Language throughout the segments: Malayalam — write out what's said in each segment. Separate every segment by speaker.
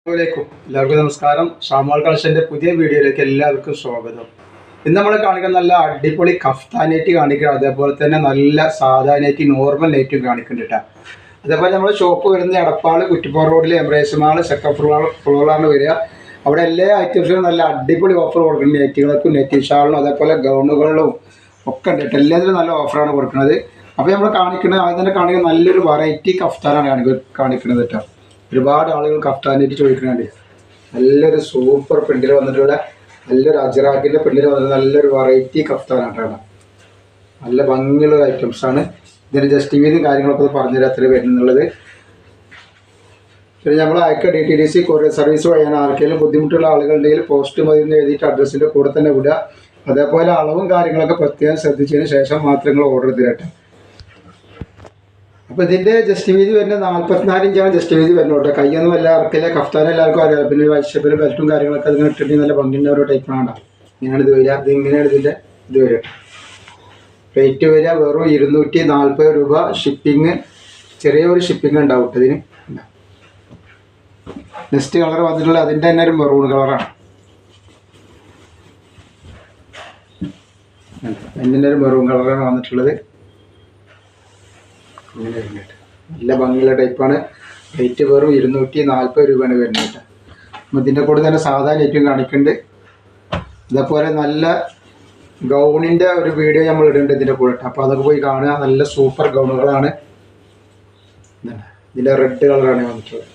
Speaker 1: എല്ലാവർക്കും നമസ്കാരം. ഷാമാൾ കളക്ഷൻ്റെ പുതിയ വീഡിയോയിലേക്ക് എല്ലാവർക്കും സ്വാഗതം. ഇന്ന് നമ്മൾ കാണിക്കുന്ന നല്ല അടിപൊളി കഫ്താൻ നെറ്റ് കാണിക്കുക, അതേപോലെ തന്നെ നല്ല സാധാ നെറ്റ് നോർമൽ നെറ്റും കാണിക്കുന്നുണ്ട്. അതേപോലെ നമ്മൾ ഷോപ്പ് വരുന്ന എടപ്പാൾ കുറ്റിപ്പാറ റോഡിൽ എംബ്രേസ് മാൾ സെക്കൻഡ് ഫ്ലോറിലാണ് വരിക. അവിടെ എല്ലാ ഐറ്റംസിനും നല്ല അടിപൊളി ഓഫർ കൊടുക്കുന്നത്. നെറ്റുകൾക്കും നെറ്റ് ഷാളിനും അതേപോലെ ഗൗണുകളിലും ഒക്കെ ഉണ്ട്. എല്ലാത്തിനും നല്ല ഓഫറാണ് കൊടുക്കുന്നത്. അപ്പോൾ നമ്മൾ കാണിക്കുന്നത് ആദ്യം തന്നെ കാണിക്കുന്നത് നല്ലൊരു വെറൈറ്റി കഫ്താനാണ് കാണിക്കുന്നത് കേട്ടോ. ഒരുപാട് ആളുകൾ കഫ്താൻ നെറ്റ് ചോദിക്കുന്നുണ്ട്. നല്ലൊരു സൂപ്പർ പ്രിന്റിൽ വന്നിട്ടുള്ള നല്ലൊരു അജറാക്കിൻ്റെ പ്രിന്റിൽ വന്നിട്ട് നല്ലൊരു വെറൈറ്റി കഫ്താനായിട്ടാണ്. നല്ല ഭംഗിയുള്ള ഐറ്റംസാണ്. ഇതിന് ജസ്റ്റ് വീതിയും കാര്യങ്ങളൊക്കെ പറഞ്ഞുതരാം എത്ര വരുന്നുള്ളത്. പിന്നെ നമ്മൾ അയക്കുക DTDC കൊറിയർ സർവീസ് വഴിയാണ്. ആർക്കെങ്കിലും ബുദ്ധിമുട്ടുള്ള ആളുകളുണ്ടെങ്കിൽ പോസ്റ്റ് മതി എന്ന് എഴുതിയിട്ട് അഡ്രസ്സിൻ്റെ കൂടെ തന്നെ വിടുക. അതേപോലെ അളവും കാര്യങ്ങളൊക്കെ പ്രത്യേകം ശ്രദ്ധിച്ചതിന് ശേഷം മാത്രം നിങ്ങൾ ഓർഡർ ചെയ്തിരട്ടെ. അപ്പോൾ ഇതിൻ്റെ ജസ്റ്റ് വീതി വരുന്നത് 44 ഇഞ്ചാണ് ജസ്റ്റ് വീതി വരുന്നത് കേട്ടോ. കയ്യൊന്നും വല്ല ഇറക്കില്ല. കഫ്താൻ എല്ലാവർക്കും അറിയാം. പിന്നെ വൈഷപ്പിൽ ബെൽറ്റും കാര്യങ്ങളൊക്കെ അതിന് ഇട്ടിട്ട് നല്ല ഭംഗിൻ്റെ ഓരോ ടൈപ്പാണ്. ഇങ്ങനെയാണ് ഇത് വരിക. ഇത് ഇങ്ങനെയാണ് ഇതിൻ്റെ ഇത് വരിക. റേറ്റ് വരിക വെറും 240 രൂപ. ഷിപ്പിങ് ചെറിയൊരു ഷിപ്പിംഗ് ഉണ്ടാവും ഇതിന്. നെക്സ്റ്റ് കളർ വന്നിട്ടുള്ളത് അതിൻ്റെ തന്നെ ഒരു മെറൂൺ കളറാണ്. അതിൻ്റെ ഒരു മെറൂൺ കളറാണ് വന്നിട്ടുള്ളത്. നല്ല ഭംഗിയുള്ള ടൈപ്പാണ്. റേറ്റ് വെറും 240 രൂപയാണ് വരുന്നത്. അപ്പം ഇതിൻ്റെ കൂടെ തന്നെ സാധാ നെറ്റും കാണിക്കുന്നുണ്ട്. അതേപോലെ നല്ല ഗൗണിൻ്റെ ഒരു വീഡിയോ നമ്മൾ ഇടുന്നുണ്ട് ഇതിൻ്റെ കൂടെ. അപ്പോൾ അതൊക്കെ പോയി കാണുക. നല്ല സൂപ്പർ ഗൗണുകളാണ്. ഇതിൻ്റെ റെഡ് കളറാണ് വന്നിട്ടുള്ളത്.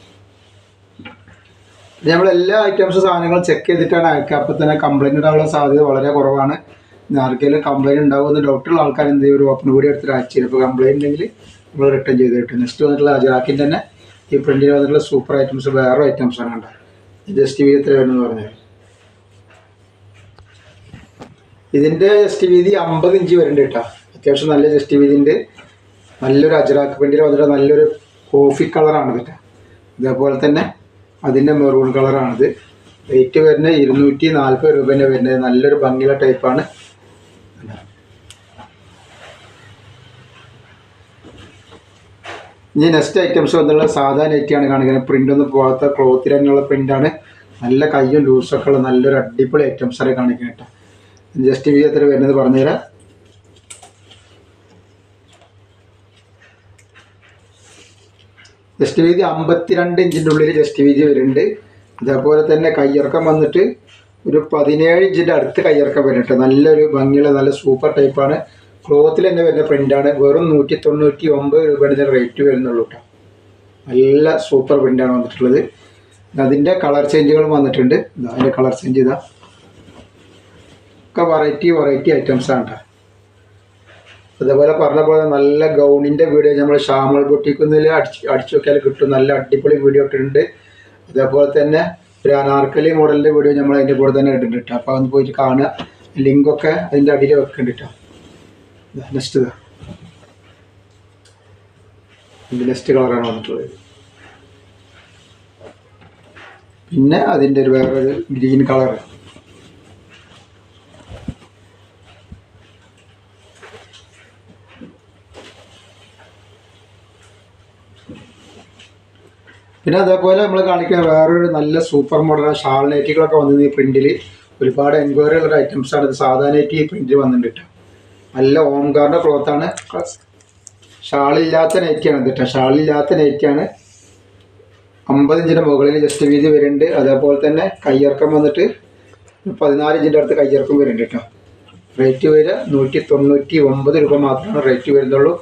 Speaker 1: നമ്മളെല്ലാ ഐറ്റംസ് സാധനങ്ങളും ചെക്ക് ചെയ്തിട്ടാണ് അയക്കുക. അപ്പോൾ തന്നെ കംപ്ലൈൻറ്റ് ഉണ്ടാകാനുള്ള സാധ്യത വളരെ കുറവാണ്. ആർക്കെങ്കിലും കംപ്ലൈൻറ്റ് ഉണ്ടാകുമെന്ന് ഡൗട്ടുള്ള ആൾക്കാർ എന്ത് ചെയ്യും, ഒരു ഓപ്പൺ കൂടി എടുത്തിട്ട് അയച്ചു തരും. അപ്പോൾ കംപ്ലൈൻറ്റ് ഉണ്ടെങ്കിൽ നമ്മൾ റിട്ടേൺ ചെയ്ത് കിട്ടും. നെക്സ്റ്റ് വന്നിട്ടുള്ള അജറാക്കിൻ്റെ തന്നെ ഈ പ്രിൻറ്റിൽ വന്നിട്ടുള്ള സൂപ്പർ ഐറ്റംസ് വേറെ ഐറ്റംസാണ് കണ്ടത്. ജസ്റ്റ് വീതി എത്ര വേണമെന്ന് പറഞ്ഞത്. ഇതിൻ്റെ ജസ്റ്റ് വീതി 50 ഇഞ്ച് വരുന്നുണ്ട് കേട്ടോ. അത്യാവശ്യം നല്ല ജസ്റ്റ് വീതി ഉണ്ട്. നല്ലൊരു അജറാക്ക് പ്രിൻറ്റിൽ വന്നിട്ട് നല്ലൊരു കോഫി കളറാണ് കേട്ടോ. ഇതേപോലെ തന്നെ അതിൻ്റെ മെറൂൺ കളറാണിത്. റേറ്റ് വരുന്നത് 240 രൂപേൻ്റെ വരുന്നത്. നല്ലൊരു ഭംഗിയുള്ള ടൈപ്പാണ്. ഇനി നെക്സ്റ്റ് ഐറ്റംസ് വന്നുള്ള സാധാ നെറ്റാണ് കാണിക്കുന്നത്. പ്രിൻ്റൊന്നും പോകാത്ത ക്ലോത്തിൽ തന്നെയുള്ള പ്രിൻ്റാണ്. നല്ല കയ്യും ലൂസൊക്കെ ഉള്ള നല്ലൊരു അടിപൊളി ഐറ്റംസാണ് കാണിക്കുന്നത് കേട്ടോ. ജസ്റ്റ് വീതി എത്ര വരുന്നത് പറഞ്ഞുതരാം. ജസ്റ്റ് വീതി 52 ഇഞ്ചിൻ്റെ ഉള്ളിൽ ജസ്റ്റ് വീതി വരുന്നുണ്ട്. അതേപോലെ തന്നെ കയ്യിറക്കം വന്നിട്ട് ഒരു 17 ഇഞ്ചിൻ്റെ അടുത്ത് കയ്യിറക്കം വരുന്നുണ്ട്. നല്ലൊരു ഭംഗിയുള്ള നല്ല സൂപ്പർ ടൈപ്പാണ്. ക്ലോത്തിൽ തന്നെ വരുന്ന പ്രിൻ്റാണ്. വെറും 199 രൂപയാണ് ഇതിൻ്റെ റേറ്റ് വരുന്നുള്ളൂ കേട്ടോ. നല്ല സൂപ്പർ പ്രിൻ്റാണ് വന്നിട്ടുള്ളത്. അതിൻ്റെ കളർ ചേഞ്ചുകളും വന്നിട്ടുണ്ട്. അതിൻ്റെ കളർ ചേഞ്ച് ഇതാ ഒക്കെ വെറൈറ്റി ഐറ്റംസാണ് കേട്ടോ. അതേപോലെ പറഞ്ഞ പോലെ നല്ല ഗൗണിൻ്റെ വീഡിയോ നമ്മൾ ഷാമൾ ബൊട്ടിക്കുന്നതിൽ അടിച്ചു നോക്കിയാൽ കിട്ടും. നല്ല അടിപൊളി വീഡിയോ ഇട്ടിട്ടുണ്ട്. അതേപോലെ തന്നെ ഒരു അനാർക്കലി മോഡലിൻ്റെ വീഡിയോ നമ്മൾ അതിൻ്റെ കൂടെ തന്നെ ഇട്ടിട്ടുണ്ട് കേട്ടോ. അപ്പോൾ അതൊന്ന് പോയിട്ട് കാണുക. ലിങ്കൊക്കെ അതിൻ്റെ അടിയിൽ വെക്കുന്നുണ്ട് കേട്ടോ. നെക്സ്റ്റ് ഇതാ ഇതിൻ്റെ നെക്സ്റ്റ് കളറാണ് വന്നിട്ടുള്ളത്. പിന്നെ അതിൻ്റെ ഒരു വേറൊരു ഗ്രീൻ കളർ. പിന്നെ അതേപോലെ നമ്മൾ കാണിക്കുന്ന വേറൊരു നല്ല സൂപ്പർ മോഡലാണ്. ഷാൾ നൈറ്റികളൊക്കെ വന്നത് ഈ പ്രിൻറ്റിൽ ഒരുപാട് എൻക്വയറി ഉള്ള ഐറ്റംസാണ്. ഇത് സാധാ നൈറ്റി ഈ പ്രിൻറ്റിൽ വന്നിട്ടുണ്ട് കേട്ടോ. നല്ല ഓംകാറിൻ്റെ ക്ലോത്താണ്. ഷാളില്ലാത്ത നൈറ്റിയാണ് ഇത് കേട്ടോ. ഷാളില്ലാത്ത നൈറ്റിയാണ്. 50 ഇഞ്ചിൻ്റെ മുകളിൽ ജസ്റ്റ് വീതി വരുന്നുണ്ട്. അതേപോലെ തന്നെ കയ്യിറക്കം വന്നിട്ട് 14 ഇഞ്ചിൻ്റെ അടുത്ത് കയ്യിറക്കം വരുന്നുണ്ട് കേട്ടോ. റേറ്റ് വരിക 199 രൂപ മാത്രമാണ് റേറ്റ് വരുന്നുള്ളൂ.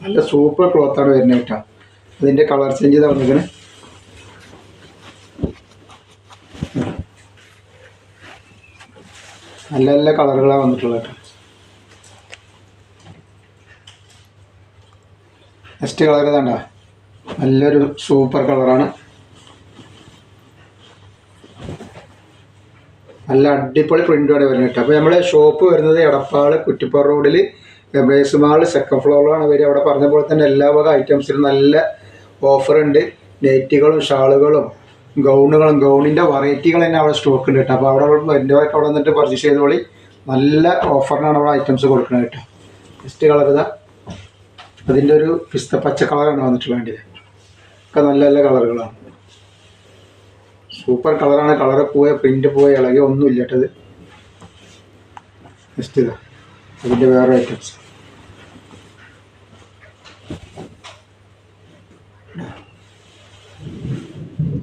Speaker 1: നല്ല സൂപ്പർ ക്ലോത്താണ് വരുന്നത് കേട്ടോ. അതിൻ്റെ കളർ ചേഞ്ച് ചെയ്താൽ വന്നിരിക്കുന്നത്. നല്ല നല്ല കളറുകളാണ് വന്നിട്ടുള്ളത് കേട്ടോ. നെക്സ്റ്റ് കളർ ഇതാണ്ട നല്ലൊരു സൂപ്പർ കളറാണ്. നല്ല അടിപൊളി പ്രിൻ്റോടെ വരുന്നത് കേട്ടോ. അപ്പോൾ നമ്മുടെ ഷോപ്പ് വരുന്നത് എടപ്പാൾ കുറ്റിപ്പാറ റോഡിൽ എംബ്രേസ് മാൾ സെക്കൻഡ് ഫ്ലോറിലാണ് വരിക. അവിടെ പറഞ്ഞ പോലെ തന്നെ എല്ലാ വക ഐറ്റംസിനും നല്ല ഓഫറുണ്ട്. നെറ്റുകളും ഷാളുകളും ഗൗണുകളും ഗൗണിൻ്റെ വെറൈറ്റികൾ തന്നെ അവിടെ സ്റ്റോക്ക് ഉണ്ട് കേട്ടോ. അപ്പോൾ അവിടെ എൻ്റെ അവിടെ വന്നിട്ട് പർച്ചേസ് ചെയ്തോളി. നല്ല ഓഫറിനാണ് അവിടെ ഐറ്റംസ് കൊടുക്കുന്നത് കേട്ടോ. നെക്സ്റ്റ് കളർ ഇതാ അതിൻ്റെ ഒരു പിസ്ത പച്ച കളറാണ് വന്നിട്ടുള്ളത്. ഒക്കെ നല്ല നല്ല കളറുകളാണ്. സൂപ്പർ കളറാണ്. കളറ് പോയ പ്രിന്റ് പോയ ഇളകി ഒന്നുമില്ല കേട്ടത്. നെക്സ്റ്റ് ഇതാ അതിൻ്റെ വേറെ ഐറ്റംസ്.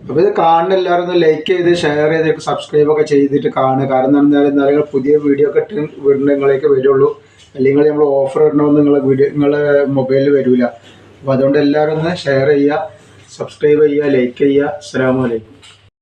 Speaker 1: അപ്പോൾ ഇത് കാണുന്ന എല്ലാവരും ഒന്ന് ലൈക്ക് ചെയ്ത് ഷെയർ ചെയ്ത് സബ്സ്ക്രൈബ് ഒക്കെ ചെയ്തിട്ട് കാണുക. കാരണം എന്തായാലും പുതിയ വീഡിയോ ഒക്കെ ഇട്ട് നിങ്ങളേക്ക് വരുള്ളൂ. അല്ലെങ്കിൽ നമ്മൾ ഓഫർ ഇടണമെന്ന് നിങ്ങളെ മൊബൈലിൽ വരില്ല. അപ്പോൾ അതുകൊണ്ട് എല്ലാവരും ഒന്ന് ഷെയർ ചെയ്യുക, സബ്സ്ക്രൈബ് ചെയ്യുക, ലൈക്ക് ചെയ്യുക. അസ്സലാമു അലൈക്കും.